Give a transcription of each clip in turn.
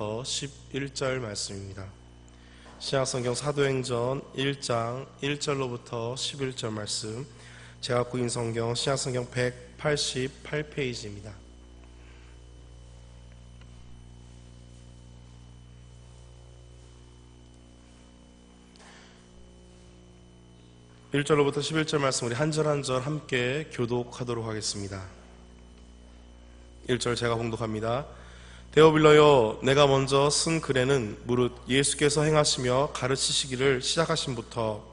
1절로부터 11절 말씀입니다. 신약성경 사도행전 1장 1절로부터 11절 말씀, 제가 구인 성경 신약성경 188페이지입니다. (1절로부터 11절) 말씀 우리 한 절 한 절 함께 교독하도록 하겠습니다. 1절 제가 봉독합니다. 데오빌러여, 내가 먼저 쓴 글에는 무릇 예수께서 행하시며 가르치시기를 시작하심부터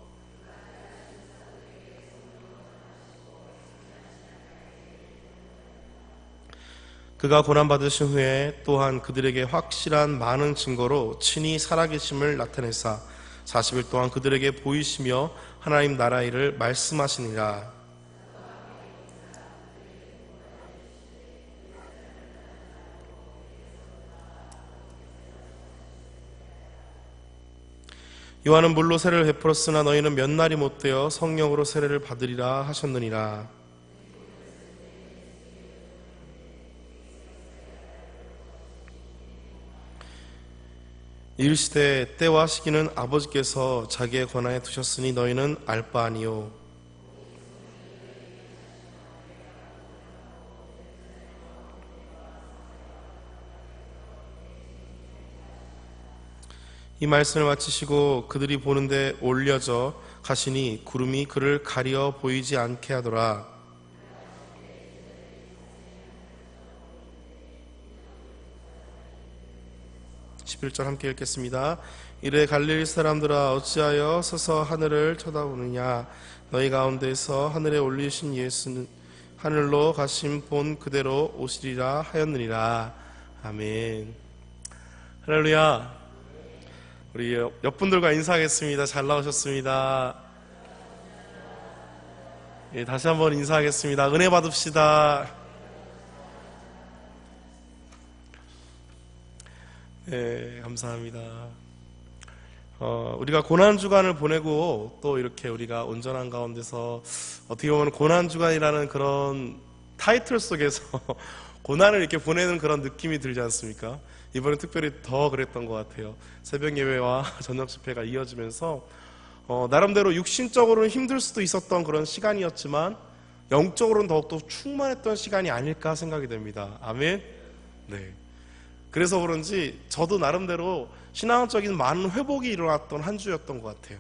그가 고난받으신 후에 또한 그들에게 확실한 많은 증거로 친히 살아계심을 나타내사 40일 동안 그들에게 보이시며 하나님 나라 일을 말씀하시니라. 요한은 물로 세례를 베풀었으나 너희는 몇 날이 못되어 성령으로 세례를 받으리라 하셨느니라. 이르시되 때와 시기는 아버지께서 자기의 권한에 두셨으니 너희는 알 바 아니요. 이 말씀을 마치시고 그들이 보는데 올려져 가시니 구름이 그를 가리어 보이지 않게 하더라. (11절) 함께 읽겠습니다. 이르되 갈릴리 사람들아, 어찌하여 서서 하늘을 쳐다보느냐. 너희 가운데서 하늘에 올리신 예수는 하늘로 가심 본 그대로 오시리라 하였느니라. 아멘. 할렐루야. 우리 옆분들과 인사하겠습니다. 잘 나오셨습니다. 예, 다시 한번 인사하겠습니다. 은혜 받읍시다. 네, 감사합니다. 우리가 고난주간을 보내고 또 이렇게 우리가 온전한 가운데서 어떻게 보면 고난주간이라는 그런 타이틀 속에서 고난을 이렇게 보내는 그런 느낌이 들지 않습니까? 이번에 특별히 더 그랬던 것 같아요. 새벽 예배와 저녁 집회가 이어지면서 나름대로 육신적으로는 힘들 수도 있었던 그런 시간이었지만 영적으로는 더욱더 충만했던 시간이 아닐까 생각이 됩니다. 아멘. 네. 그래서 그런지 저도 나름대로 신앙적인 많은 회복이 일어났던 한 주였던 것 같아요.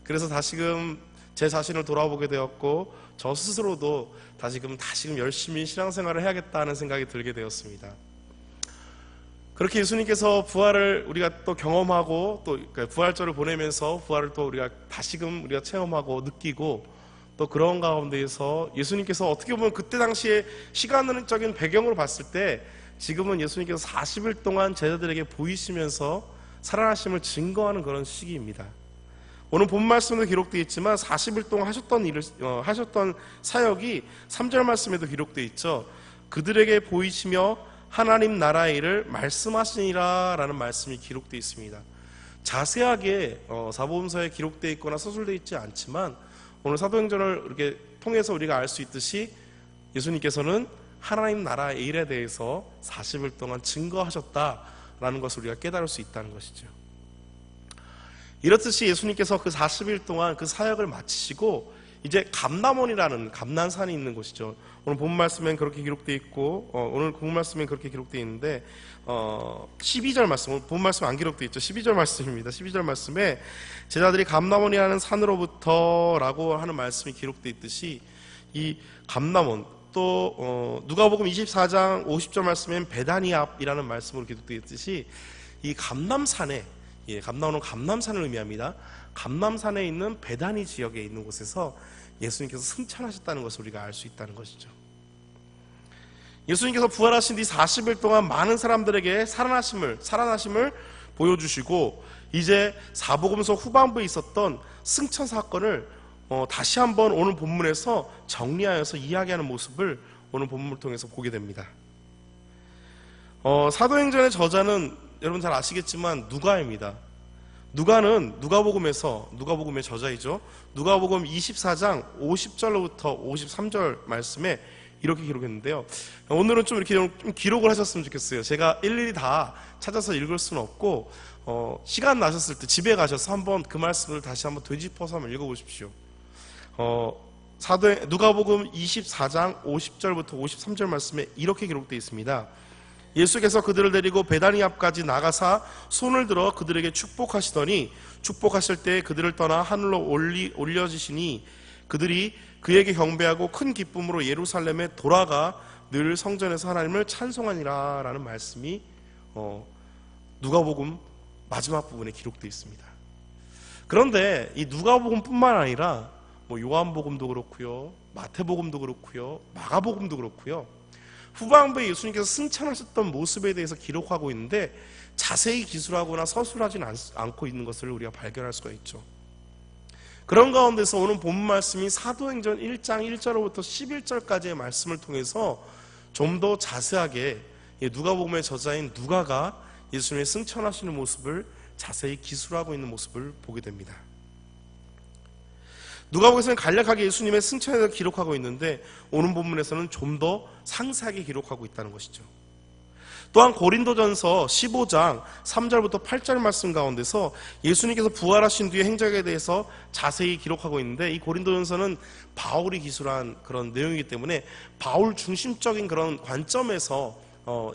그래서 다시금 제 자신을 돌아보게 되었고 저 스스로도 다시금 열심히 신앙생활을 해야겠다는 생각이 들게 되었습니다. 그렇게 예수님께서 부활을 우리가 또 경험하고 또 부활절을 보내면서 부활을 또 우리가 다시금 우리가 체험하고 느끼고 또 그런 가운데에서 예수님께서 어떻게 보면 그때 당시에 시간적인 배경으로 봤을 때 지금은 예수님께서 40일 동안 제자들에게 보이시면서 살아나심을 증거하는 그런 시기입니다. 오늘 본 말씀에도 기록되어 있지만 40일 동안 하셨던 사역이 3절 말씀에도 기록되어 있죠. 그들에게 보이시며 하나님 나라의 일을 말씀하시니라 라는 말씀이 기록되어 있습니다. 자세하게 사복음서에 기록되어 있거나 서술되어 있지 않지만 오늘 사도행전을 이렇게 통해서 우리가 알 수 있듯이 예수님께서는 하나님 나라의 일에 대해서 40일 동안 증거하셨다라는 것을 우리가 깨달을 수 있다는 것이죠. 이렇듯이 예수님께서 그 40일 동안 그 사역을 마치시고 이제 감람원이라는 감난산이 있는 곳이죠. 오늘 본 말씀엔 그렇게 기록되어 있고 오늘 본 말씀엔 그렇게 기록되어 있는데 12절 말씀, 오늘 본 말씀 안 기록되어 있죠. 12절 말씀입니다. 12절 말씀에 제자들이 감람원이라는 산으로부터 라고 하는 말씀이 기록되어 있듯이 이 감람원 또 누가복음 24장 50절 말씀엔 베다니 앞이라는 말씀으로 기록되어 있듯이 이 감람산에, 감람원은 감람산을 의미합니다. 감람산에 있는 베다니 지역에 있는 곳에서 예수님께서 승천하셨다는 것을 우리가 알 수 있다는 것이죠. 예수님께서 부활하신 뒤 40일 동안 많은 사람들에게 살아나심을 보여주시고 이제 사복음서 후반부에 있었던 승천 사건을 다시 한번 오늘 본문에서 정리하여서 이야기하는 모습을 오늘 본문을 통해서 보게 됩니다. 사도행전의 저자는 여러분 잘 아시겠지만 누가입니다. 누가는 누가복음의 저자이죠. 누가복음 24장 50절로부터 53절 말씀에 이렇게 기록했는데요. 오늘은 좀 이렇게 좀 기록을 하셨으면 좋겠어요. 제가 일일이 다 찾아서 읽을 수는 없고 시간 나셨을 때 집에 가셔서 한번 그 말씀을 다시 한번 되짚어서 한번 읽어보십시오. 누가복음 24장 50절부터 53절 말씀에 이렇게 기록되어 있습니다. 예수께서 그들을 데리고 베다니 앞까지 나가사 손을 들어 그들에게 축복하시더니 축복하실 때 그들을 떠나 하늘로 올려지시니 그들이 그에게 경배하고 큰 기쁨으로 예루살렘에 돌아가 늘 성전에서 하나님을 찬송하니라 라는 말씀이 누가복음 마지막 부분에 기록되어 있습니다. 그런데 이 누가복음뿐만 아니라 요한복음도 그렇고요, 마태복음도 그렇고요, 마가복음도 그렇고요, 후반부에 예수님께서 승천하셨던 모습에 대해서 기록하고 있는데 자세히 기술하거나 서술하지는 않고 있는 것을 우리가 발견할 수가 있죠. 그런 가운데서 오늘 본문 말씀이 사도행전 1장 1절부터 11절까지의 말씀을 통해서 좀 더 자세하게 누가복음의 저자인 누가가 예수님의 승천하시는 모습을 자세히 기술하고 있는 모습을 보게 됩니다. 누가복음에서는 간략하게 예수님의 승천에 대해서 기록하고 있는데 오늘 본문에서는 좀 더 상세하게 기록하고 있다는 것이죠. 또한 고린도전서 15장 3절부터 8절 말씀 가운데서 예수님께서 부활하신 뒤의 행적에 대해서 자세히 기록하고 있는데 이 고린도전서는 바울이 기술한 그런 내용이기 때문에 바울 중심적인 그런 관점에서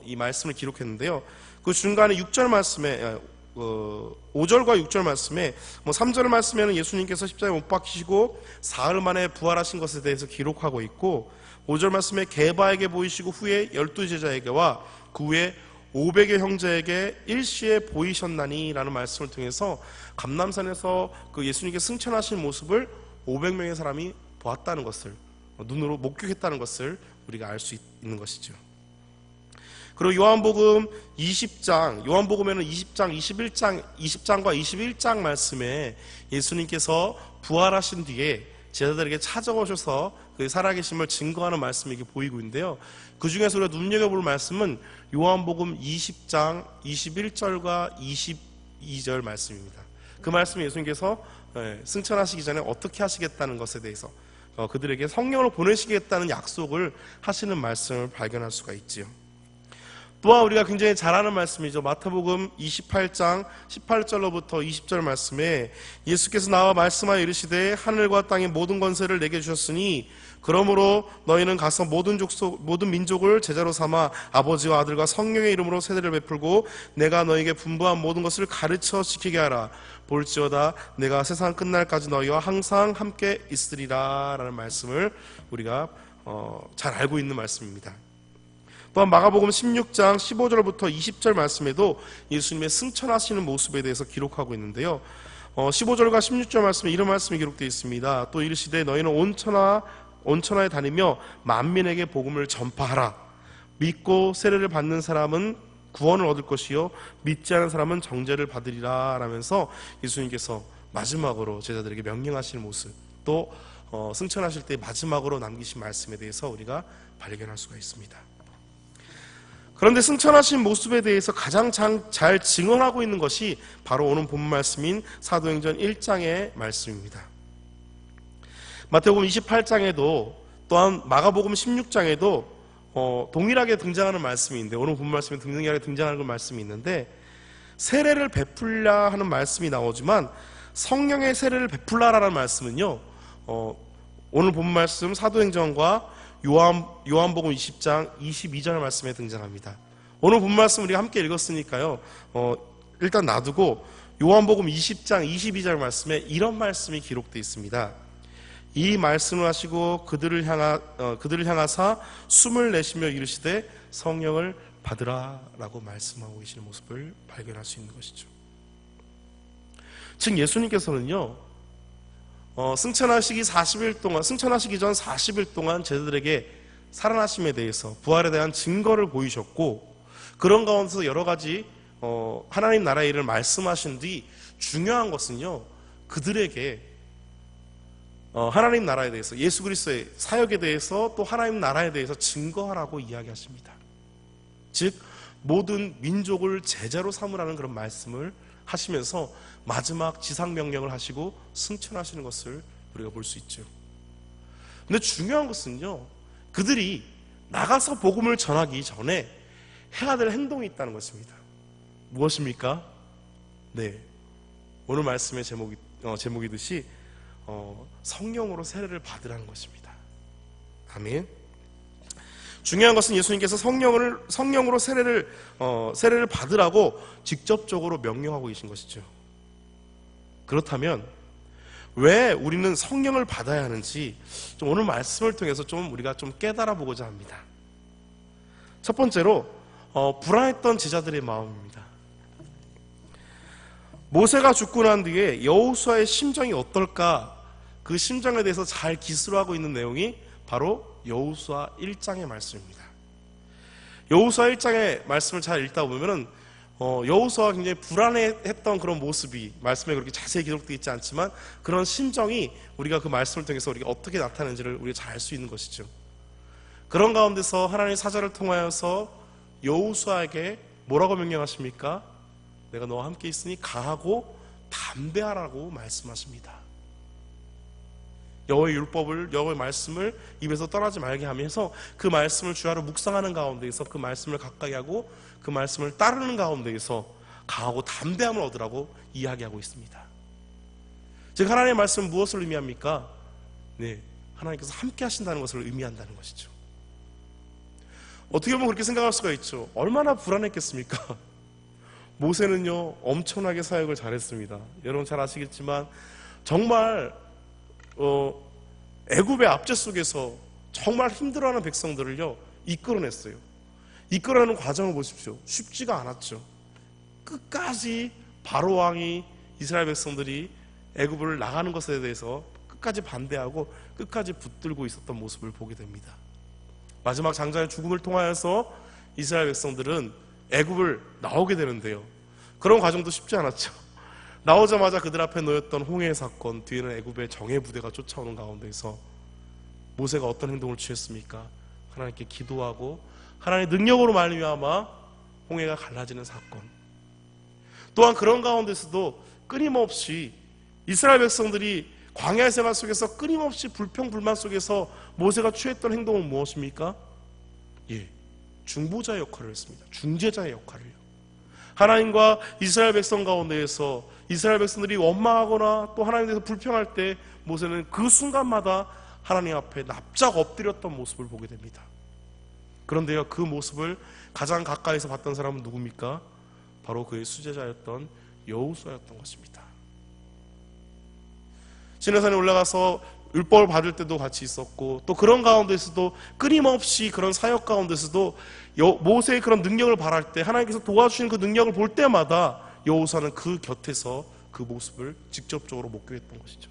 이 말씀을 기록했는데요. 그 중간에 6절 말씀에 5절과 6절 말씀에 3절 말씀에는 예수님께서 십자가에 못 박히시고 사흘 만에 부활하신 것에 대해서 기록하고 있고 5절 말씀에 게바에게 보이시고 후에 12제자에게와 그 후에 500의 형제에게 일시에 보이셨나니 라는 말씀을 통해서 감람산에서 그 예수님께 승천하신 모습을 500명의 사람이 보았다는 것을, 눈으로 목격했다는 것을 우리가 알 수 있는 것이죠. 그리고 요한복음에는 20장과 21장 말씀에 예수님께서 부활하신 뒤에 제자들에게 찾아오셔서 그 살아계심을 증거하는 말씀이 이렇게 보이고 있는데요. 그 중에서 우리가 눈여겨볼 말씀은 요한복음 20장 21절과 22절 말씀입니다. 그 말씀이 예수님께서 승천하시기 전에 어떻게 하시겠다는 것에 대해서 그들에게 성령을 보내시겠다는 약속을 하시는 말씀을 발견할 수가 있지요. 또한 우리가 굉장히 잘 아는 말씀이죠. 마태복음 28장 18절로부터 20절 말씀에 예수께서 나와 말씀하여 이르시되 하늘과 땅의 모든 권세를 내게 주셨으니 그러므로 너희는 가서 모든 민족을 제자로 삼아 아버지와 아들과 성령의 이름으로 세례를 베풀고 내가 너희에게 분부한 모든 것을 가르쳐 지키게 하라. 볼지어다 내가 세상 끝날까지 너희와 항상 함께 있으리라 라는 말씀을 우리가 잘 알고 있는 말씀입니다. 또한 마가복음 16장 15절부터 20절 말씀에도 예수님의 승천하시는 모습에 대해서 기록하고 있는데요. 15절과 16절 말씀에 이런 말씀이 기록되어 있습니다. 또 이르시되 너희는 온천하에 다니며 만민에게 복음을 전파하라. 믿고 세례를 받는 사람은 구원을 얻을 것이요 믿지 않은 사람은 정죄를 받으리라 라면서 예수님께서 마지막으로 제자들에게 명령하시는 모습, 또 승천하실 때 마지막으로 남기신 말씀에 대해서 우리가 발견할 수가 있습니다. 그런데 승천하신 모습에 대해서 가장 잘 증언하고 있는 것이 바로 오늘 본 말씀인 사도행전 1장의 말씀입니다. 마태복음 28장에도 또한 마가복음 16장에도 동일하게 등장하는 말씀인데 오늘 본 말씀에 동일하게 등장하는 말씀이 있는데 세례를 베풀라 하는 말씀이 나오지만 성령의 세례를 베풀라라는 말씀은요 오늘 본 말씀 사도행전과 요한복음 20장 22절 말씀에 등장합니다. 오늘 본 말씀 우리가 함께 읽었으니까요. 일단 놔두고 요한복음 20장 22절 말씀에 이런 말씀이 기록되어 있습니다. 이 말씀을 하시고 그들을 향하사 숨을 내쉬며 이르시되 성령을 받으라라고 말씀하고 계시는 모습을 발견할 수 있는 것이죠. 즉 예수님께서는요. 승천하시기 전 40일 동안 제자들에게 살아나심에 대해서 부활에 대한 증거를 보이셨고 그런 가운데서 여러 가지 하나님 나라의 일을 말씀하신 뒤 중요한 것은요 그들에게 하나님 나라에 대해서 예수 그리스도의 사역에 대해서 또 하나님 나라에 대해서 증거하라고 이야기하십니다. 즉 모든 민족을 제자로 삼으라는 그런 말씀을 하시면서 마지막 지상명령을 하시고 승천하시는 것을 우리가 볼 수 있죠. 근데 중요한 것은요 그들이 나가서 복음을 전하기 전에 해야 될 행동이 있다는 것입니다. 무엇입니까? 네, 오늘 말씀의 제목이듯이 성령으로 세례를 받으라는 것입니다. 아멘. 중요한 것은 예수님께서 성령으로 세례를 받으라고 직접적으로 명령하고 계신 것이죠. 그렇다면 왜 우리는 성령을 받아야 하는지 좀 오늘 말씀을 통해서 좀 우리가 좀 깨달아 보고자 합니다. 첫 번째로 불안했던 제자들의 마음입니다. 모세가 죽고 난 뒤에 여호수아의 심정이 어떨까, 그 심정에 대해서 잘 기술하고 있는 내용이 바로 여호수아 1장의 말씀입니다. 여호수아 1장의 말씀을 잘 읽다 보면은 여호수아가 굉장히 불안해했던 그런 모습이 말씀에 그렇게 자세히 기록되어 있지 않지만 그런 심정이 우리가 그 말씀을 통해서 우리가 어떻게 나타나는지를 우리가 잘 알 수 있는 것이죠. 그런 가운데서 하나님의 사자를 통하여서 여호수아에게 뭐라고 명령하십니까? 내가 너와 함께 있으니 강하고 담대하라고 말씀하십니다. 여호와의 율법을, 여호와의 말씀을 입에서 떠나지 말게 하면서 그 말씀을 주야로 묵상하는 가운데에서 그 말씀을 가까이 하고 그 말씀을 따르는 가운데에서 강하고 담대함을 얻으라고 이야기하고 있습니다. 즉 하나님의 말씀은 무엇을 의미합니까? 네, 하나님께서 함께 하신다는 것을 의미한다는 것이죠. 어떻게 보면 그렇게 생각할 수가 있죠. 얼마나 불안했겠습니까? 모세는요 엄청나게 사역을 잘했습니다. 여러분 잘 아시겠지만 정말 애굽의 압제 속에서 정말 힘들어하는 백성들을요 이끌어냈어요. 이끌어내는 과정을 보십시오. 쉽지가 않았죠. 끝까지 바로 왕이 이스라엘 백성들이 애굽을 나가는 것에 대해서 끝까지 반대하고 끝까지 붙들고 있었던 모습을 보게 됩니다. 마지막 장자의 죽음을 통하여서 이스라엘 백성들은 애굽을 나오게 되는데요, 그런 과정도 쉽지 않았죠. 나오자마자 그들 앞에 놓였던 홍해 사건, 뒤에는 애굽의 정예 부대가 쫓아오는 가운데서 모세가 어떤 행동을 취했습니까? 하나님께 기도하고 하나님의 능력으로 말미암아 홍해가 갈라지는 사건. 또한 그런 가운데서도 끊임없이 이스라엘 백성들이 광야 생활 속에서 끊임없이 불평불만 속에서 모세가 취했던 행동은 무엇입니까? 중보자의 역할을 했습니다. 중재자의 역할을요. 하나님과 이스라엘 백성 가운데에서 이스라엘 백성들이 원망하거나 또 하나님에 대해서 불평할 때 모세는 그 순간마다 하나님 앞에 납작 엎드렸던 모습을 보게 됩니다. 그런데요, 그 모습을 가장 가까이서 봤던 사람은 누굽니까? 바로 그의 수제자였던 여호수아였던 것입니다. 시내산에 올라가서 율법을 받을 때도 같이 있었고, 또 그런 가운데서도 끊임없이 그런 사역 가운데서도 모세의 그런 능력을 발할 때 하나님께서 도와주시는 그 능력을 볼 때마다 여호수아는 그 곁에서 그 모습을 직접적으로 목격했던 것이죠.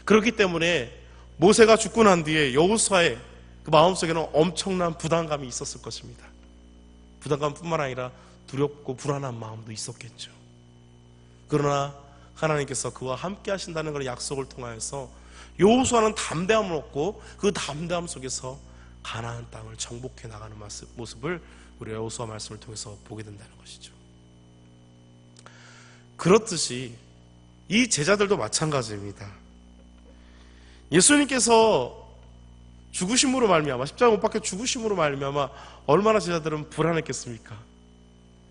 그렇기 때문에 모세가 죽고 난 뒤에 여호수아의 그 마음속에는 엄청난 부담감이 있었을 것입니다. 부담감뿐만 아니라 두렵고 불안한 마음도 있었겠죠. 그러나 하나님께서 그와 함께 하신다는 그런 약속을 통하여서 여호수아는 담대함을 얻고 그 담대함 속에서 가나안 땅을 정복해 나가는 모습을 우리 여호수아 말씀을 통해서 보게 된다는 것이죠. 그렇듯이 이 제자들도 마찬가지입니다. 예수님께서 죽으심으로 말미암아, 십자가 못 박혀 죽으심으로 말미암아 얼마나 제자들은 불안했겠습니까?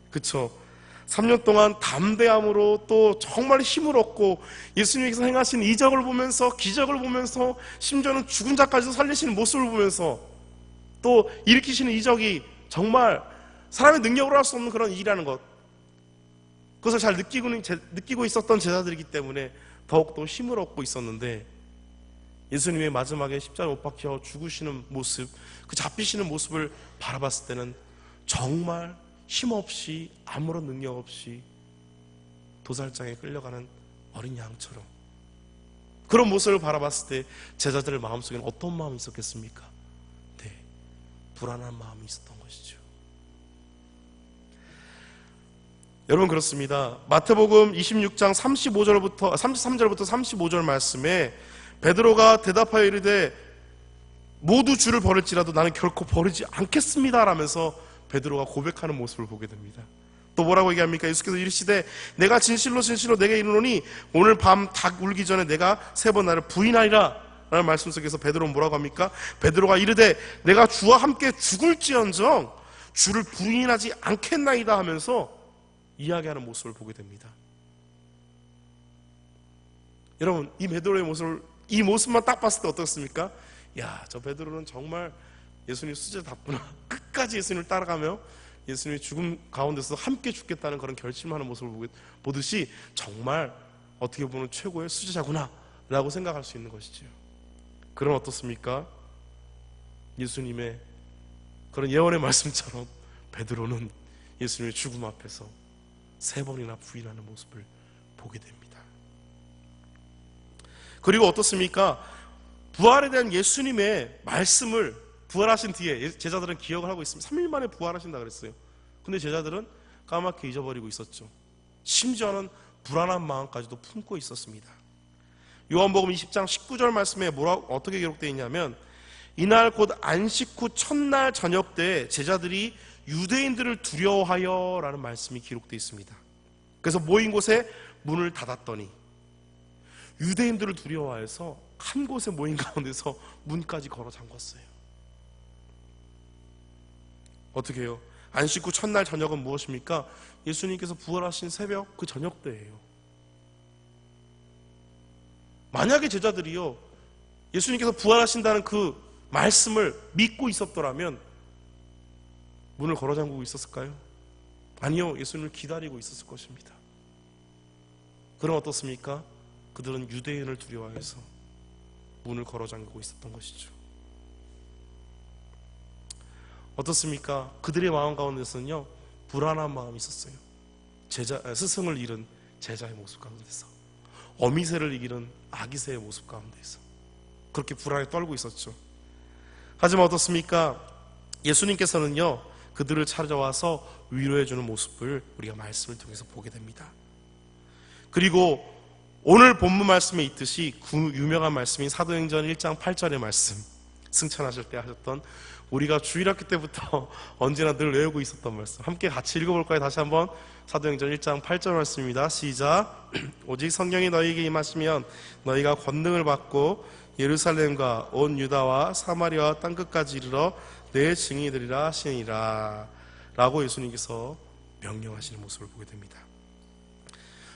그쵸? 3년 동안 담대함으로 또 정말 힘을 얻고 예수님께서 행하신 이적을 보면서, 기적을 보면서, 심지어는 죽은 자까지도 살리시는 모습을 보면서 또 일으키시는 이적이 정말 사람의 능력으로 할 수 없는 그런 일이라는 것, 그것을 잘 느끼고 있었던 제자들이기 때문에 더욱더 힘을 얻고 있었는데, 예수님의 마지막에 십자가에 못 박혀 죽으시는 모습, 그 잡히시는 모습을 바라봤을 때는 정말 힘없이, 아무런 능력 없이 도살장에 끌려가는 어린 양처럼, 그런 모습을 바라봤을 때 제자들의 마음속에는 어떤 마음이 있었겠습니까? 네, 불안한 마음이 있었던 것이죠. 여러분, 그렇습니다. 마태복음 26장 33절부터 35절 말씀에 베드로가 대답하여 이르되 모두 주를 버릴지라도 나는 결코 버리지 않겠습니다 라면서 베드로가 고백하는 모습을 보게 됩니다. 또 뭐라고 얘기합니까? 예수께서 이르시되 내가 진실로 진실로 내게 이르노니 오늘 밤 닭 울기 전에 내가 3번 나를 부인하리라 라는 말씀 속에서 베드로는 뭐라고 합니까? 베드로가 이르되 내가 주와 함께 죽을지언정 주를 부인하지 않겠나이다 하면서 이야기하는 모습을 보게 됩니다. 여러분, 이 베드로의 모습을, 이 모습만 딱 봤을 때 어떻습니까? 야, 저 베드로는 정말 예수님 수제답구나. 끝까지 예수님을 따라가며 예수님의 죽음 가운데서 함께 죽겠다는 그런 결심하는 모습을 보듯이 정말 어떻게 보면 최고의 수제자구나 라고 생각할 수 있는 것이지요. 그럼 어떻습니까? 예수님의 그런 예언의 말씀처럼 베드로는 예수님의 죽음 앞에서 3번이나 부인하는 모습을 보게 됩니다. 그리고 어떻습니까? 부활에 대한 예수님의 말씀을 부활하신 뒤에 제자들은 기억을 하고 있습니다. 3일 만에 부활하신다 그랬어요. 근데 제자들은 까맣게 잊어버리고 있었죠. 심지어는 불안한 마음까지도 품고 있었습니다. 요한복음 20장 19절 말씀에 어떻게 기록되어 있냐면 이날 곧 안식 후 첫날 저녁 때 제자들이 유대인들을 두려워하여 라는 말씀이 기록되어 있습니다. 그래서 모인 곳에 문을 닫았더니 유대인들을 두려워해서 한 곳에 모인 가운데서 문까지 걸어 잠궜어요. 어떻게 해요? 안식 후 첫날 저녁은 무엇입니까? 예수님께서 부활하신 새벽 그 저녁 때예요. 만약에 제자들이요 예수님께서 부활하신다는 그 말씀을 믿고 있었더라면 문을 걸어 잠그고 있었을까요? 아니요, 예수님을 기다리고 있었을 것입니다. 그럼 어떻습니까? 그들은 유대인을 두려워해서 문을 걸어 잠그고 있었던 것이죠. 어떻습니까? 그들의 마음 가운데서는요 불안한 마음이 있었어요. 스승을 잃은 제자의 모습 가운데서, 어미새를 이기는 아기새의 모습 가운데서 그렇게 불안에 떨고 있었죠. 하지만 어떻습니까? 예수님께서는요 그들을 찾아와서 위로해주는 모습을 우리가 말씀을 통해서 보게 됩니다. 그리고 오늘 본문 말씀에 있듯이 그 유명한 말씀인 사도행전 1장 8절의 말씀, 승천하실 때 하셨던, 우리가 주일학교 때부터 언제나 늘 외우고 있었던 말씀, 함께 같이 읽어볼까요? 다시 한번 사도행전 1장 8절 말씀입니다. 시작. 오직 성령이 너희에게 임하시면 너희가 권능을 받고 예루살렘과 온 유다와 사마리아와 땅끝까지 이르러 내 증인이 되리라 하시니라 라고 예수님께서 명령하시는 모습을 보게 됩니다.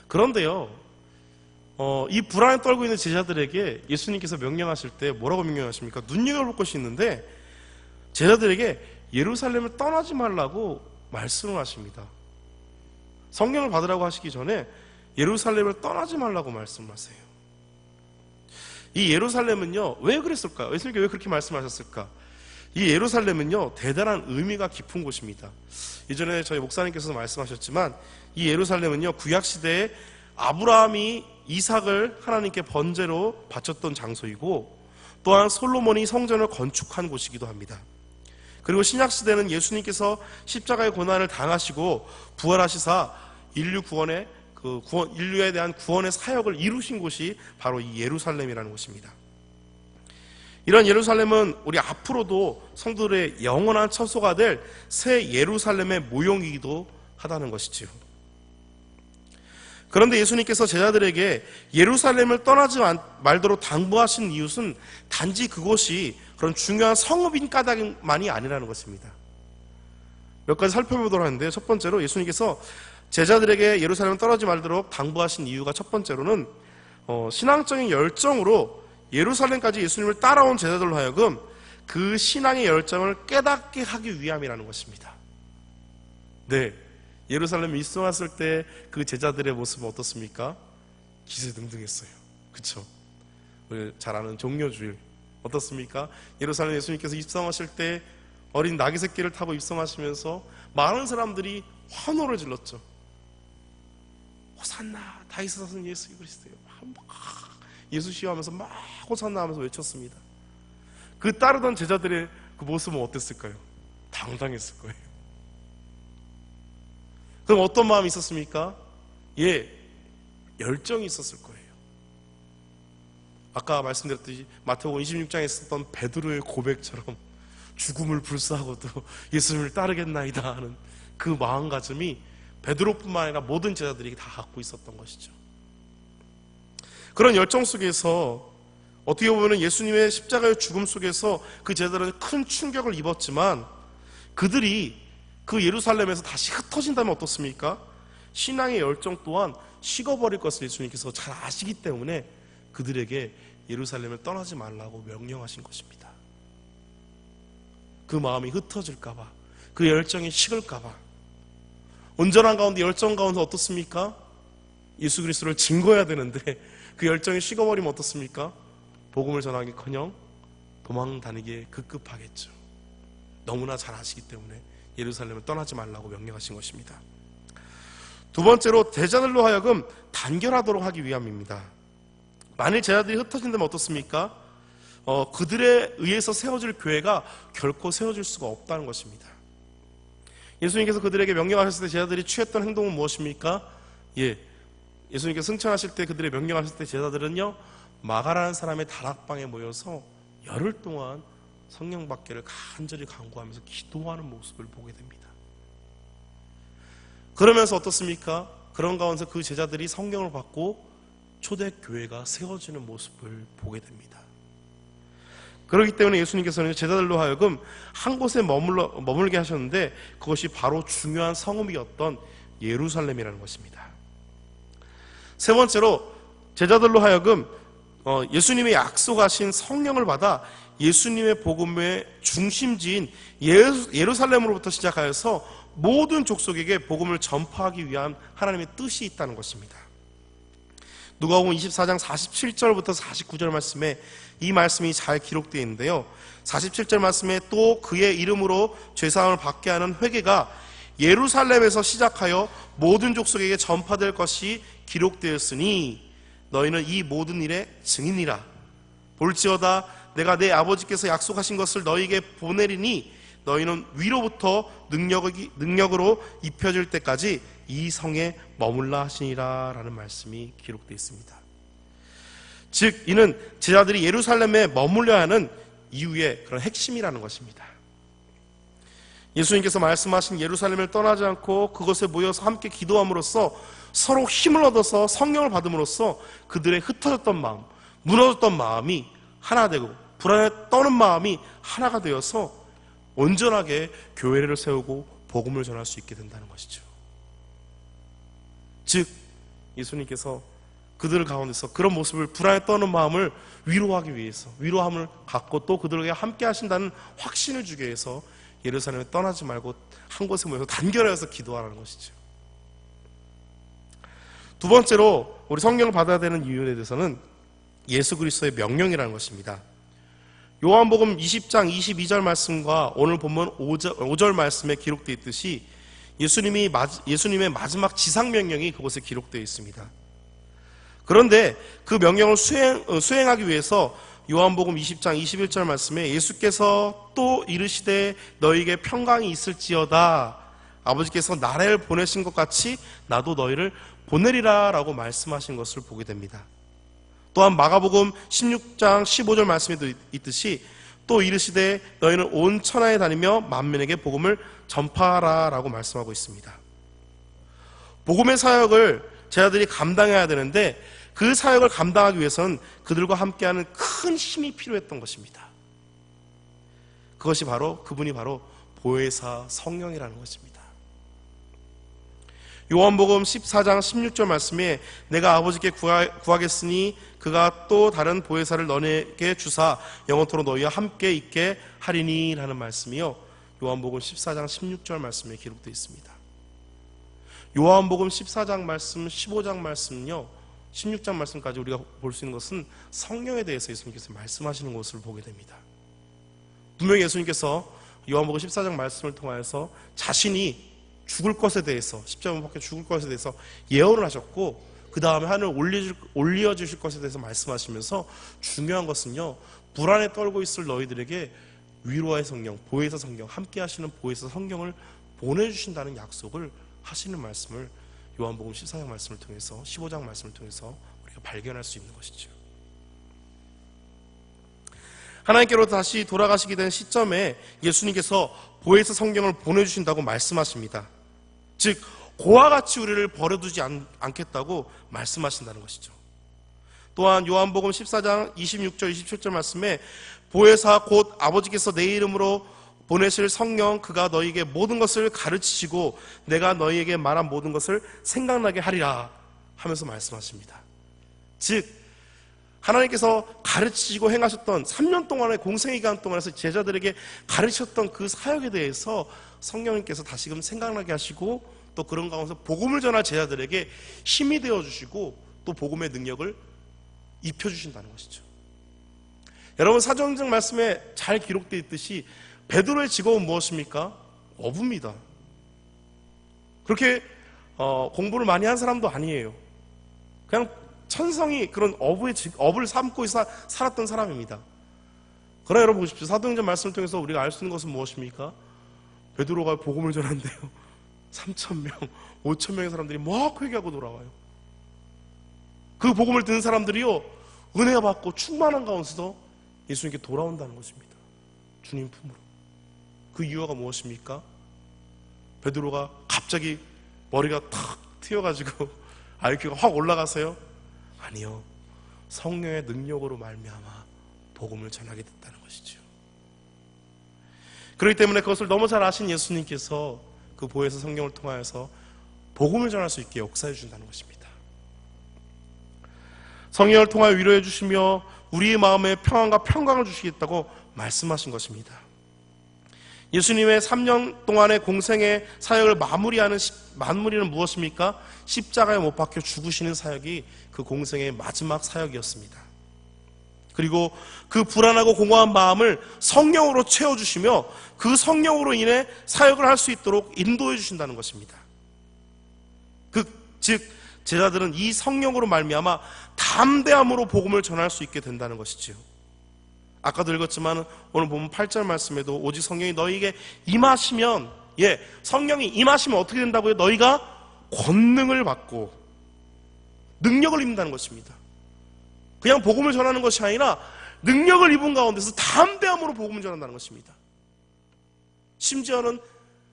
그런데요 이 불안에 떨고 있는 제자들에게 예수님께서 명령하실 때 뭐라고 명령하십니까? 눈여겨볼 것이 있는데 제자들에게 예루살렘을 떠나지 말라고 말씀을 하십니다. 성령을 받으라고 하시기 전에 예루살렘을 떠나지 말라고 말씀하세요. 이 예루살렘은요 왜 그랬을까요? 예수님께 왜 그렇게 말씀하셨을까? 이 예루살렘은요 대단한 의미가 깊은 곳입니다. 예전에 저희 목사님께서도 말씀하셨지만 이 예루살렘은요 구약시대에 아브라함이 이삭을 하나님께 번제로 바쳤던 장소이고 또한 솔로몬이 성전을 건축한 곳이기도 합니다. 그리고 신약시대는 예수님께서 십자가의 고난을 당하시고 부활하시사 인류에 대한 구원의 사역을 이루신 곳이 바로 이 예루살렘이라는 곳입니다. 이런 예루살렘은 우리 앞으로도 성도들의 영원한 처소가 될 새 예루살렘의 모형이기도 하다는 것이지요. 그런데 예수님께서 제자들에게 예루살렘을 떠나지 말도록 당부하신 이유는 단지 그곳이 그런 중요한 성읍인 까닭만이 아니라는 것입니다. 몇 가지 살펴보도록 하는데, 첫 번째로 예수님께서 제자들에게 예루살렘을 떠나지 말도록 당부하신 이유가 첫 번째로는 신앙적인 열정으로 예루살렘까지 예수님을 따라온 제자들로 하여금 그 신앙의 열정을 깨닫게 하기 위함이라는 것입니다. 네, 예루살렘에 입성했을 때 그 제자들의 모습은 어떻습니까? 기세등등했어요. 그렇죠? 잘 아는 종려주일 어떻습니까? 예루살렘 예수님께서 입성하실 때 어린 나귀 새끼를 타고 입성하시면서 많은 사람들이 환호를 질렀죠. 호산나 다윗의 자손 예수 그리스도요. 예수시여 하면서 막 호산나 하면서 외쳤습니다. 그 따르던 제자들의 그 모습은 어땠을까요? 당당했을 거예요. 그럼 어떤 마음이 있었습니까? 열정이 있었을 거예요. 아까 말씀드렸듯이 마태복음 26장에 있었던 베드로의 고백처럼 죽음을 불사하고도 예수님을 따르겠나이다 하는 그 마음가짐이 베드로뿐만 아니라 모든 제자들이 다 갖고 있었던 것이죠. 그런 열정 속에서 어떻게 보면 예수님의 십자가의 죽음 속에서 그 제자들은 큰 충격을 입었지만 그들이 그 예루살렘에서 다시 흩어진다면 어떻습니까? 신앙의 열정 또한 식어버릴 것을 예수님께서 잘 아시기 때문에 그들에게 예루살렘을 떠나지 말라고 명령하신 것입니다. 그 마음이 흩어질까봐, 그 열정이 식을까봐. 온전한 가운데, 열정 가운데 어떻습니까? 예수 그리스도를 증거해야 되는데 그 열정이 식어버리면 어떻습니까? 복음을 전하기커녕 도망 다니기에 급급하겠죠. 너무나 잘 아시기 때문에 예루살렘을 떠나지 말라고 명령하신 것입니다. 두 번째로 제자들로 하여금 단결하도록 하기 위함입니다. 만일 제자들이 흩어진다면 어떻습니까? 그들에 의해서 세워질 교회가 결코 세워질 수가 없다는 것입니다. 예수님께서 그들에게 명령하셨을 때 제자들이 취했던 행동은 무엇입니까? 예수님께서 승천하실 때 그들의 명령하실 때 제자들은요, 마가라는 사람의 다락방에 모여서 열흘 동안 성령 받기를 간절히 간구하면서 기도하는 모습을 보게 됩니다. 그러면서 어떻습니까? 그런 가운데서 그 제자들이 성령을 받고 초대교회가 세워지는 모습을 보게 됩니다. 그렇기 때문에 예수님께서는 제자들로 하여금 한 곳에 머물게 하셨는데 그것이 바로 중요한 성읍이었던 예루살렘이라는 것입니다. 세 번째로 제자들로 하여금 예수님의 약속하신 성령을 받아 예수님의 복음의 중심지인 예루살렘으로부터 시작하여서 모든 족속에게 복음을 전파하기 위한 하나님의 뜻이 있다는 것입니다. 누가복음 24장 47절부터 49절 말씀에 이 말씀이 잘 기록되어 있는데요, 47절 말씀에 또 그의 이름으로 죄사함을 받게 하는 회개가 예루살렘에서 시작하여 모든 족속에게 전파될 것이 기록되었으니 너희는 이 모든 일의 증인이라. 볼지어다 내가 내 아버지께서 약속하신 것을 너희에게 보내리니 너희는 위로부터 능력으로 입혀질 때까지 이 성에 머물라 하시니라 라는 말씀이 기록되어 있습니다. 즉 이는 제자들이 예루살렘에 머물려야 하는 이유의 그런 핵심이라는 것입니다. 예수님께서 말씀하신 예루살렘을 떠나지 않고 그곳에 모여서 함께 기도함으로써 서로 힘을 얻어서 성령을 받음으로써 그들의 흩어졌던 마음, 무너졌던 마음이 하나 되고 불안에 떠는 마음이 하나가 되어서 온전하게 교회를 세우고 복음을 전할 수 있게 된다는 것이죠. 즉 예수님께서 그들 가운데서 그런 모습을, 불안에 떠는 마음을 위로하기 위해서, 위로함을 갖고 또 그들에게 함께 하신다는 확신을 주기 위해서 예루살렘에 떠나지 말고 한 곳에 모여서 단결해서 기도하라는 것이죠. 두 번째로 우리 성령을 받아야 되는 이유에 대해서는 예수 그리스도의 명령이라는 것입니다. 요한복음 20장 22절 말씀과 오늘 본문 5절 말씀에 기록되어 있듯이 예수님의 마지막 지상명령이 그곳에 기록되어 있습니다. 그런데 그 명령을 수행하기 위해서 요한복음 20장 21절 말씀에 예수께서 또 이르시되 너희에게 평강이 있을지어다, 아버지께서 나를 보내신 것 같이 나도 너희를 보내리라 라고 말씀하신 것을 보게 됩니다. 또한 마가복음 16장 15절 말씀에도 있듯이 또 이르시되 너희는 온 천하에 다니며 만민에게 복음을 전파하라 라고 말씀하고 있습니다. 복음의 사역을 제자들이 감당해야 되는데 그 사역을 감당하기 위해서는 그들과 함께하는 큰 힘이 필요했던 것입니다. 그분이 바로 보혜사 성령이라는 것입니다. 요한복음 14장 16절 말씀에 내가 아버지께 구하겠으니 그가 또 다른 보혜사를 너네에게 주사 영원토록 너희와 함께 있게 하리니 라는 말씀이요, 요한복음 14장 16절 말씀에 기록되어 있습니다. 요한복음 14장 말씀, 15장 말씀은요, 16장 말씀까지 우리가 볼 수 있는 것은 성령에 대해서 예수님께서 말씀하시는 것을 보게 됩니다. 분명히 예수님께서 요한복음 14장 말씀을 통하여서 자신이 죽을 것에 대해서, 십자가 못 박혀 죽을 것에 대해서 예언을 하셨고 그 다음에 하늘 올려주실 것에 대해서 말씀하시면서 중요한 것은요, 불안에 떨고 있을 너희들에게 위로의 성령, 보혜사 성령, 함께 하시는 보혜사 성령을 보내주신다는 약속을 하시는 말씀을 요한복음 14장 말씀을 통해서, 15장 말씀을 통해서 우리가 발견할 수 있는 것이죠. 하나님께로 다시 돌아가시게 된 시점에 예수님께서 보혜사 성령을 보내주신다고 말씀하십니다. 즉 고와 같이 우리를 버려두지 않겠다고 말씀하신다는 것이죠. 또한 요한복음 14장 26절 27절 말씀에 보혜사 곧 아버지께서 내 이름으로 보내실 성령 그가 너희에게 모든 것을 가르치시고 내가 너희에게 말한 모든 것을 생각나게 하리라 하면서 말씀하십니다. 즉 하나님께서 가르치시고 행하셨던 3년 동안의 공생의 기간 동안에서 제자들에게 가르치셨던 그 사역에 대해서 성령님께서 다시금 생각나게 하시고 또 그런 가운데서 복음을 전할 제자들에게 힘이 되어주시고 또 복음의 능력을 입혀주신다는 것이죠. 여러분 사도행전 말씀에 잘 기록되어 있듯이 베드로의 직업은 무엇입니까? 어부입니다. 그렇게 공부를 많이 한 사람도 아니에요. 그냥 천성이 그런 업을 삼고 살았던 사람입니다. 그러나 여러분 보십시오. 사도행전 말씀을 통해서 우리가 알 수 있는 것은 무엇입니까? 베드로가 복음을 전한대요. 3,000명, 5,000명의 사람들이 막 회개하고 돌아와요. 그 복음을 듣는 사람들이요 은혜가 받고 충만한 가운데서 예수님께 돌아온다는 것입니다. 주님 품으로. 그 이유가 무엇입니까? 베드로가 갑자기 머리가 탁 튀어가지고 IQ가 확 올라가서요? 아니요. 성령의 능력으로 말미암아 복음을 전하게 됐다는 것이죠. 그렇기 때문에 그것을 너무 잘 아신 예수님께서 그 보혜사 성령을 통하여서 복음을 전할 수 있게 역사해 주신다는 것입니다. 성령을 통하여 위로해 주시며 우리의 마음에 평안과 평강을 주시겠다고 말씀하신 것입니다. 예수님의 3년 동안의 공생의 사역을 마무리는 무엇입니까? 십자가에 못 박혀 죽으시는 사역이 그 공생의 마지막 사역이었습니다. 그리고 그 불안하고 공허한 마음을 성령으로 채워주시며 그 성령으로 인해 사역을 할 수 있도록 인도해 주신다는 것입니다. 즉 제자들은 이 성령으로 말미암아 담대함으로 복음을 전할 수 있게 된다는 것이지요. 아까도 읽었지만 오늘 보면 8절 말씀에도 오직 성령이 너희에게 임하시면 성령이 임하시면 어떻게 된다고요? 너희가 권능을 받고 능력을 입는다는 것입니다. 그냥 복음을 전하는 것이 아니라 능력을 입은 가운데서 담대함으로 복음을 전한다는 것입니다. 심지어는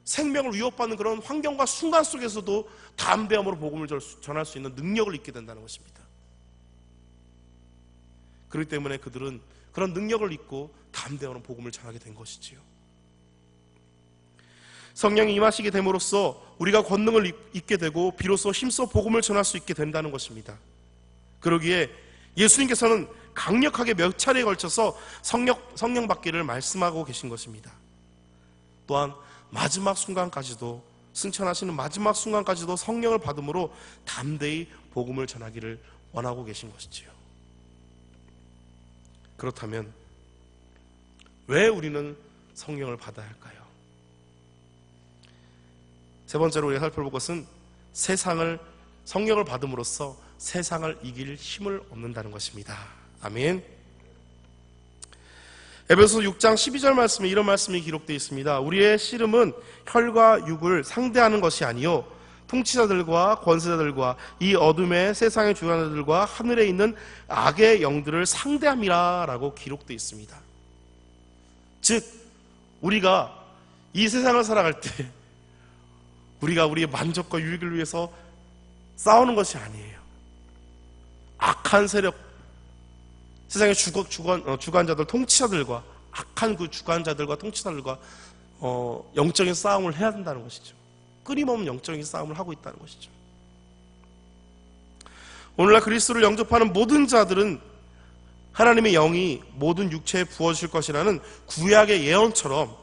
생명을 위협받는 그런 환경과 순간 속에서도 담대함으로 복음을 전할 수 있는 능력을 입게 된다는 것입니다. 그렇기 때문에 그들은 그런 능력을 입고 담대함으로 복음을 전하게 된 것이지요. 성령이 임하시게 됨으로써 우리가 권능을 입게 되고 비로소 힘써 복음을 전할 수 있게 된다는 것입니다. 그러기에 예수님께서는 강력하게 몇 차례에 걸쳐서 성령 받기를 말씀하고 계신 것입니다. 또한 마지막 순간까지도 승천하시는 마지막 순간까지도 성령을 받음으로 담대히 복음을 전하기를 원하고 계신 것이지요. 그렇다면 왜 우리는 성령을 받아야 할까요? 세 번째로 우리가 살펴볼 것은 성령을 받음으로써 세상을 이길 힘을 얻는다는 것입니다. 아멘. 에베소서 6장 12절 말씀에 이런 말씀이 기록되어 있습니다. 우리의 씨름은 혈과 육을 상대하는 것이 아니요 통치자들과 권세자들과 이 어둠의 세상의 주관자들과 하늘에 있는 악의 영들을 상대함이라 라고 기록되어 있습니다. 즉 우리가 이 세상을 살아갈 때 우리가 우리의 만족과 유익을 위해서 싸우는 것이 아니에요. 악한 세력, 세상의 주관자들, 통치자들과 악한 그 주관자들과 통치자들과 영적인 싸움을 해야 된다는 것이죠. 끊임없는 영적인 싸움을 하고 있다는 것이죠. 오늘날 그리스도를 영접하는 모든 자들은 하나님의 영이 모든 육체에 부어주실 것이라는 구약의 예언처럼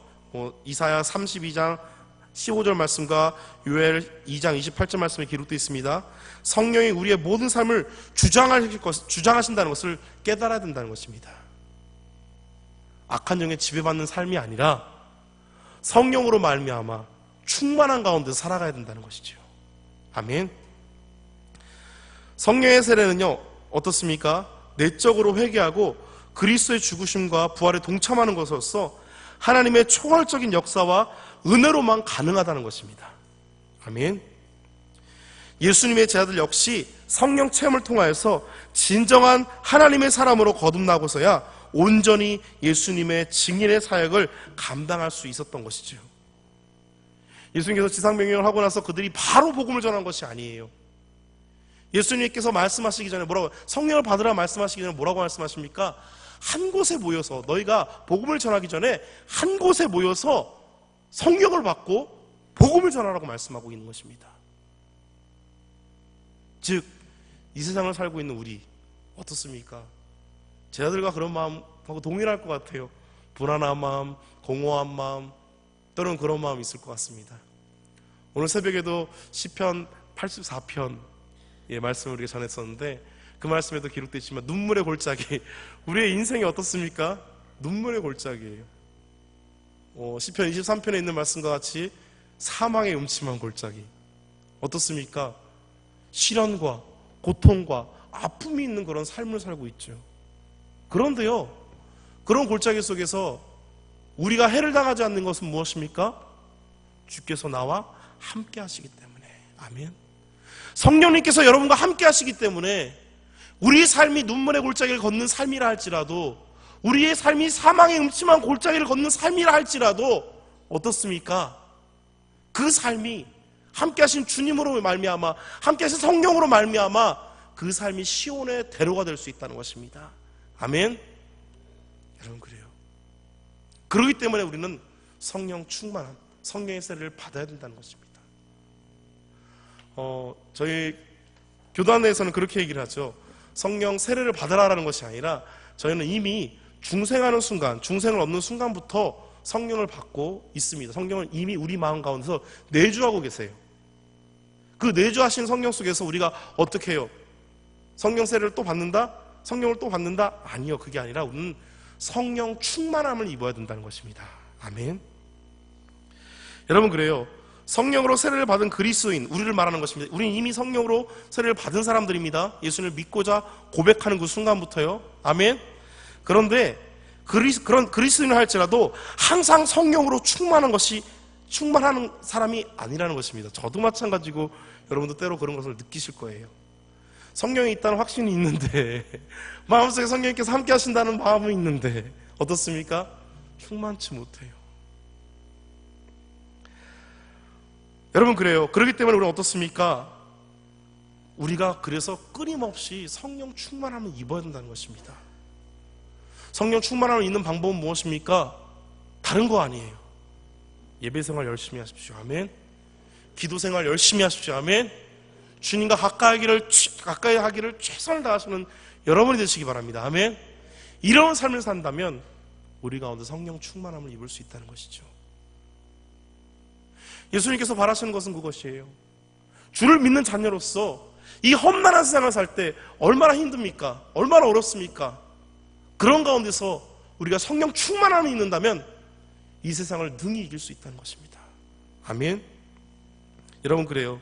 이사야 32장 15절 말씀과 요엘 2장 28절 말씀에 기록되어 있습니다. 성령이 우리의 모든 삶을 주장하신다는 것을 깨달아야 된다는 것입니다. 악한 영에 지배받는 삶이 아니라 성령으로 말미암아 충만한 가운데 살아가야 된다는 것이죠. 아멘. 성령의 세례는요 어떻습니까? 내적으로 회개하고 그리스도의 죽으심과 부활에 동참하는 것으로서 하나님의 초월적인 역사와 은혜로만 가능하다는 것입니다. 아멘. 예수님의 제자들 역시 성령 체험을 통하여서 진정한 하나님의 사람으로 거듭나고서야 온전히 예수님의 증인의 사역을 감당할 수 있었던 것이죠. 예수님께서 지상명령을 하고 나서 그들이 바로 복음을 전한 것이 아니에요. 예수님께서 말씀하시기 전에 성령을 받으라 말씀하시기 전에 뭐라고 말씀하십니까? 한 곳에 모여서, 너희가 복음을 전하기 전에 한 곳에 모여서 성령을 받고 복음을 전하라고 말씀하고 있는 것입니다. 즉, 이 세상을 살고 있는 우리 어떻습니까? 제자들과 그런 마음하고 동일할 것 같아요. 불안한 마음, 공허한 마음, 때로는 그런 마음이 있을 것 같습니다. 오늘 새벽에도 시편 84편 말씀을 우리가 전했었는데, 그 말씀에도 기록되어 있지만 눈물의 골짜기, 우리의 인생이 어떻습니까? 눈물의 골짜기예요. 시편 23편에 있는 말씀과 같이 사망의 음침한 골짜기, 어떻습니까? 시련과 고통과 아픔이 있는 그런 삶을 살고 있죠. 그런데요, 그런 골짜기 속에서 우리가 해를 당하지 않는 것은 무엇입니까? 주께서 나와 함께 하시기 때문에. 아멘. 성령님께서 여러분과 함께 하시기 때문에 우리의 삶이 눈물의 골짜기를 걷는 삶이라 할지라도, 우리의 삶이 사망의 음침한 골짜기를 걷는 삶이라 할지라도 어떻습니까? 그 삶이 함께 하신 주님으로 말미암아, 함께 하신 성령으로 말미암아 그 삶이 시온의 대로가 될 수 있다는 것입니다. 아멘. 여러분, 그래요. 그렇기 때문에 우리는 성령 충만함, 성령의 세례를 받아야 된다는 것입니다. 저희 교단 내에서는 그렇게 얘기를 하죠. 성령 세례를 받으라라는 것이 아니라 저희는 이미 중생하는 순간, 중생을 얻는 순간부터 성령을 받고 있습니다. 성령은 이미 우리 마음 가운데서 내주하고 계세요. 그 내주하신 성령 속에서 우리가 어떻게 해요? 성령 세례를 또 받는다? 성령을 또 받는다? 아니요. 그게 아니라 우리는 성령 충만함을 입어야 된다는 것입니다. 아멘. 여러분, 그래요. 성령으로 세례를 받은 그리스도인, 우리를 말하는 것입니다. 우리는 이미 성령으로 세례를 받은 사람들입니다. 예수님을 믿고자 고백하는 그 순간부터요. 아멘. 그런데 그런 그리스도인을 할지라도 항상 성령으로 충만하는 사람이 아니라는 것입니다. 저도 마찬가지고 여러분도 때로 그런 것을 느끼실 거예요. 성령이 있다는 확신이 있는데, 마음속에 성령님께서 함께 하신다는 마음은 있는데 어떻습니까? 충만치 못해요. 여러분, 그래요. 그렇기 때문에 우리는 어떻습니까? 우리가 그래서 끊임없이 성령 충만함을 입어야 된다는 것입니다. 성령 충만함을 입는 방법은 무엇입니까? 다른 거 아니에요. 예배생활 열심히 하십시오. 아멘. 기도생활 열심히 하십시오. 아멘. 주님과 가까이 하기를 최선을 다하시는 여러분이 되시기 바랍니다. 아멘. 이런 삶을 산다면 우리 가운데 성령 충만함을 입을 수 있다는 것이죠. 예수님께서 바라시는 것은 그것이에요. 주를 믿는 자녀로서 이 험난한 세상을 살 때 얼마나 힘듭니까? 얼마나 어렵습니까? 그런 가운데서 우리가 성령 충만함을 입는다면 이 세상을 능히 이길 수 있다는 것입니다. 아멘. 여러분, 그래요.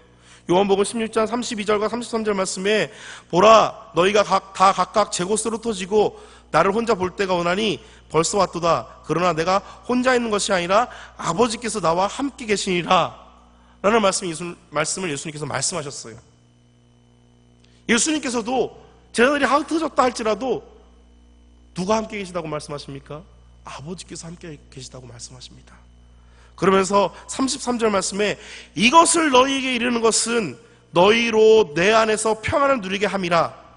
요한복음 16장 32절과 33절 말씀에 보라, 너희가 다 각각 제 곳으로 흩어지고 나를 혼자 볼 때가 오나니 벌써 왔도다. 그러나 내가 혼자 있는 것이 아니라 아버지께서 나와 함께 계시니라 라는 말씀을 예수님께서 말씀하셨어요. 예수님께서도 제자들이 흩어졌다 할지라도 누가 함께 계시다고 말씀하십니까? 아버지께서 함께 계시다고 말씀하십니다. 그러면서 33절 말씀에 이것을 너희에게 이르는 것은 너희로 내 안에서 평안을 누리게 함이라.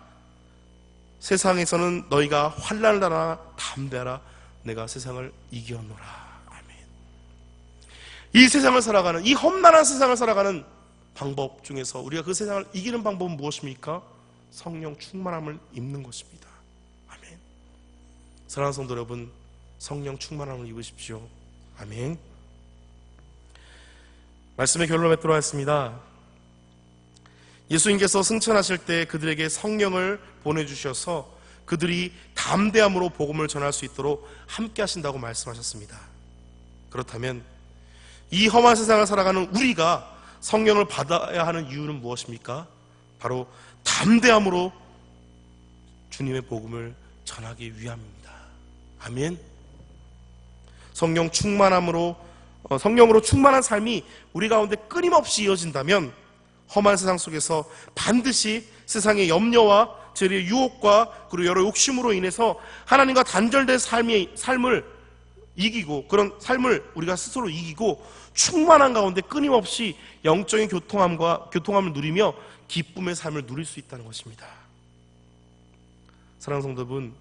세상에서는 너희가 환난을 하나 담대하라. 내가 세상을 이겨노라. 아멘. 이 세상을 살아가는, 이 험난한 세상을 살아가는 방법 중에서 우리가 그 세상을 이기는 방법은 무엇입니까? 성령 충만함을 입는 것입니다. 아멘. 사랑하는 성도 여러분, 성령 충만함을 입으십시오. 아멘. 말씀의 결론을 맺도록 하겠습니다. 예수님께서 승천하실 때 그들에게 성령을 보내주셔서 그들이 담대함으로 복음을 전할 수 있도록 함께 하신다고 말씀하셨습니다. 그렇다면 이 험한 세상을 살아가는 우리가 성령을 받아야 하는 이유는 무엇입니까? 바로 담대함으로 주님의 복음을 전하기 위함입니다. 아멘. 성령으로 충만한 삶이 우리 가운데 끊임없이 이어진다면 험한 세상 속에서 반드시 세상의 염려와 죄의 유혹과 그리고 여러 욕심으로 인해서 하나님과 단절된 삶을 이기고, 그런 삶을 우리가 스스로 이기고 충만한 가운데 끊임없이 영적인 교통함을 누리며 기쁨의 삶을 누릴 수 있다는 것입니다. 사랑하는 성도분,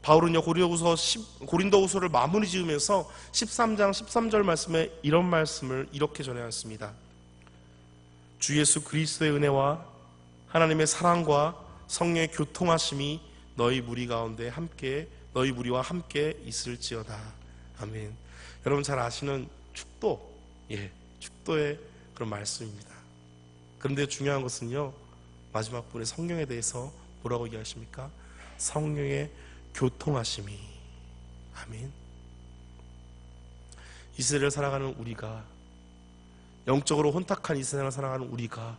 바울은요 고린도후서를 마무리 지으면서 13장 13절 말씀에 이런 말씀을 이렇게 전해왔습니다. 주 예수 그리스도의 은혜와 하나님의 사랑과 성령의 교통하심이 너희 무리와 함께 있을지어다. 아멘. 여러분 잘 아시는 축도의 그런 말씀입니다. 그런데 중요한 것은요, 마지막 분의 성령에 대해서 뭐라고 얘기하십니까? 성령의 교통하심이. 아멘. 이 세대를 살아가는 우리가, 영적으로 혼탁한 이 세상을 살아가는 우리가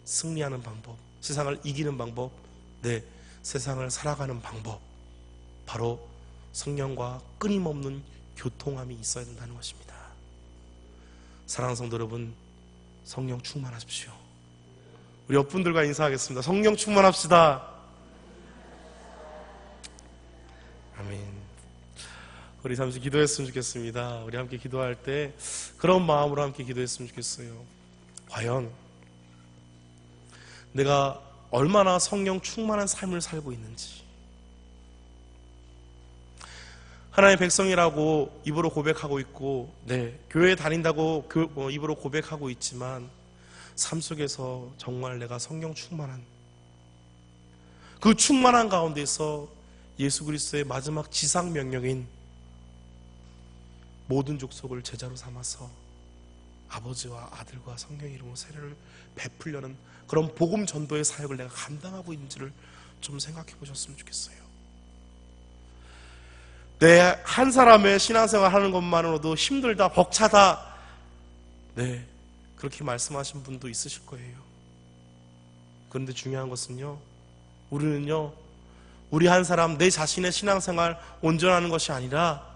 승리하는 방법, 세상을 이기는 방법, 세상을 살아가는 방법, 바로 성령과 끊임없는 교통함이 있어야 된다는 것입니다. 사랑하는 성도 여러분, 성령 충만하십시오. 우리 옆분들과 인사하겠습니다. 성령 충만합시다. 아멘. 우리 잠시 기도했으면 좋겠습니다. 우리 함께 기도할 때 그런 마음으로 함께 기도했으면 좋겠어요. 과연 내가 얼마나 성령 충만한 삶을 살고 있는지, 하나님의 백성이라고 입으로 고백하고 있고, 교회에 다닌다고 입으로 고백하고 있지만 삶 속에서 정말 내가 성령 충만한, 그 충만한 가운데서 예수 그리스도의 마지막 지상 명령인 모든 족속을 제자로 삼아서 아버지와 아들과 성령의 이름으로 세례를 베풀려는 그런 복음 전도의 사역을 내가 감당하고 있는지를 좀 생각해 보셨으면 좋겠어요. 한 사람의 신앙생활 하는 것만으로도 힘들다, 벅차다, 그렇게 말씀하신 분도 있으실 거예요. 그런데 중요한 것은요, 우리는요, 우리 한 사람 내 자신의 신앙생활 온전하는 것이 아니라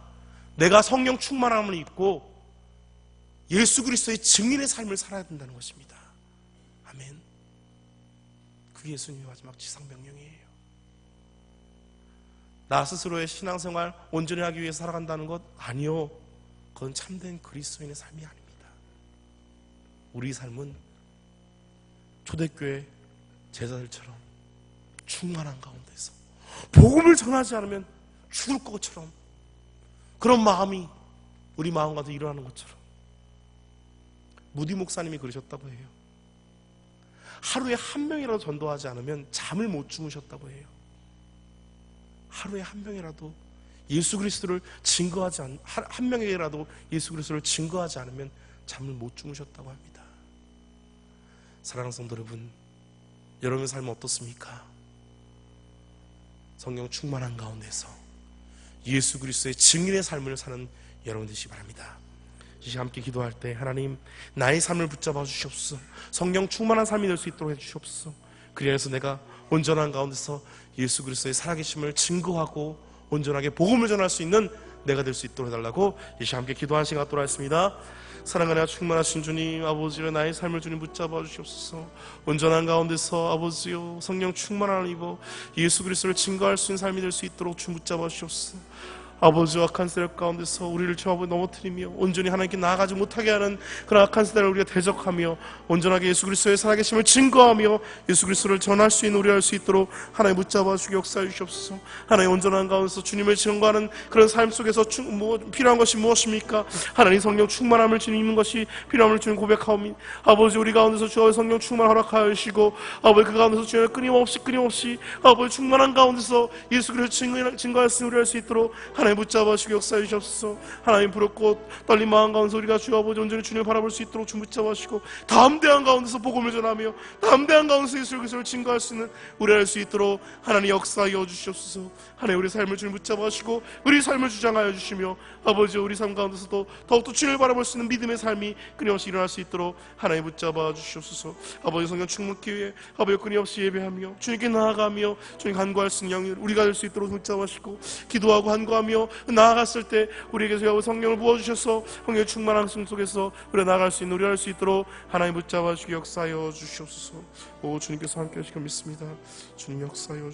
내가 성령 충만함을 입고 예수 그리스도의 증인의 삶을 살아야 된다는 것입니다. 아멘. 그게 예수님의 마지막 지상 명령이에요. 나 스스로의 신앙생활 온전히 하기 위해서 살아간다는 것 아니요, 그건 참된 그리스도인의 삶이 아닙니다. 우리 삶은 초대교회 제자들처럼 충만한 가운데서 복음을 전하지 않으면 죽을 것처럼, 그런 마음이 우리 마음 가운데 일어나는 것처럼, 무디 목사님이 그러셨다고 해요. 하루에 한 명이라도 전도하지 않으면 잠을 못 주무셨다고 해요. 하루에 한 명이라도 예수 그리스도를 한 명에게라도 예수 그리스도를 증거하지 않으면 잠을 못 주무셨다고 합니다. 사랑하는 성도 여러분, 여러분의 삶은 어떻습니까? 성령 충만한 가운데서 예수 그리스도의 증인의 삶을 사는 여러분 되시기 바랍니다. 이 시간 함께 기도할 때, 하나님, 나의 삶을 붙잡아 주시옵소서. 성령 충만한 삶이 될 수 있도록 해주시옵소서. 그래서 내가 온전한 가운데서 예수 그리스도의 살아계심을 증거하고 온전하게 복음을 전할 수 있는 내가 될 수 있도록 해달라고 이 시간 함께 기도하는 시간 갖도록 하겠습니다. 사랑하는 내가 충만하신 주님, 아버지여, 나의 삶을 주님 붙잡아 주시옵소서. 온전한 가운데서 아버지여, 성령 충만함을 입어 예수 그리스도를 증거할 수 있는 삶이 될 수 있도록 주님 붙잡아 주시옵소서. 아버지와 악한 세력 가운데서 우리를 주 앞에 넘어뜨리며 온전히 하나님께 나아가지 못하게 하는 그런 악한 세대를 우리가 대적하며 온전하게 예수 그리스도의 살아계심을 증거하며 예수 그리스도를 전할 수 있는 우리가 할 수 있도록 하나님 붙잡아 주시고 역사해 주시옵소서. 하나님 온전한 가운데서 주님을 증거하는 그런 삶 속에서 필요한 것이 무엇입니까? 하나님 성령 충만함을 주님 입는 것이 필요함을 주님 고백하오니, 아버지 우리 가운데서 주의 성령 충만 허락하여 주시고, 아버지 그 가운데서 주의 끊임없이 아버지 충만한 가운데서 예수 그리스도를 증거할 수 있는 우리가 할 수 있도록 하나님 붙잡아 주시고 역사해 주시옵소서. 하나님 부럽고 떨린 마음 가운데서 우리가 주 아버지 온전히 주님을 바라볼 수 있도록 주 붙잡아 주시고, 담대한 가운데서 복음을 전하며 담대한 가운데서 예수 그리스도를 증거할 수 있는 우리가 할 수 있도록 하나님 역사하여 주시옵소서. 하나님 우리 삶을 주님 붙잡아 주시고 우리 삶을 주장하여 주시며, 아버지 우리 삶 가운데서도 더욱더 주님을 바라볼 수 있는 믿음의 삶이 끊임없이 일어날 수 있도록 하나님 붙잡아 주시옵소서. 아버지 성령 충만케 위해 아버지 끊임없이 예배하며 주님께 나아가며 주님 간구할 수 있는 영이 우리가 될 수 있도록 붙잡아 주시고, 기도하고 간구하며 나아갔을 때 우리에게 성령을 부어주셔서 성령의 충만한 성 속에서 우리가 나아갈 수 있는 우리가 할 수 있도록 하나님 붙잡아 주시고 역사하여 주시옵소서. 오 주님께서 함께 하시길 믿습니다. 주님 역사하여 주시옵소서.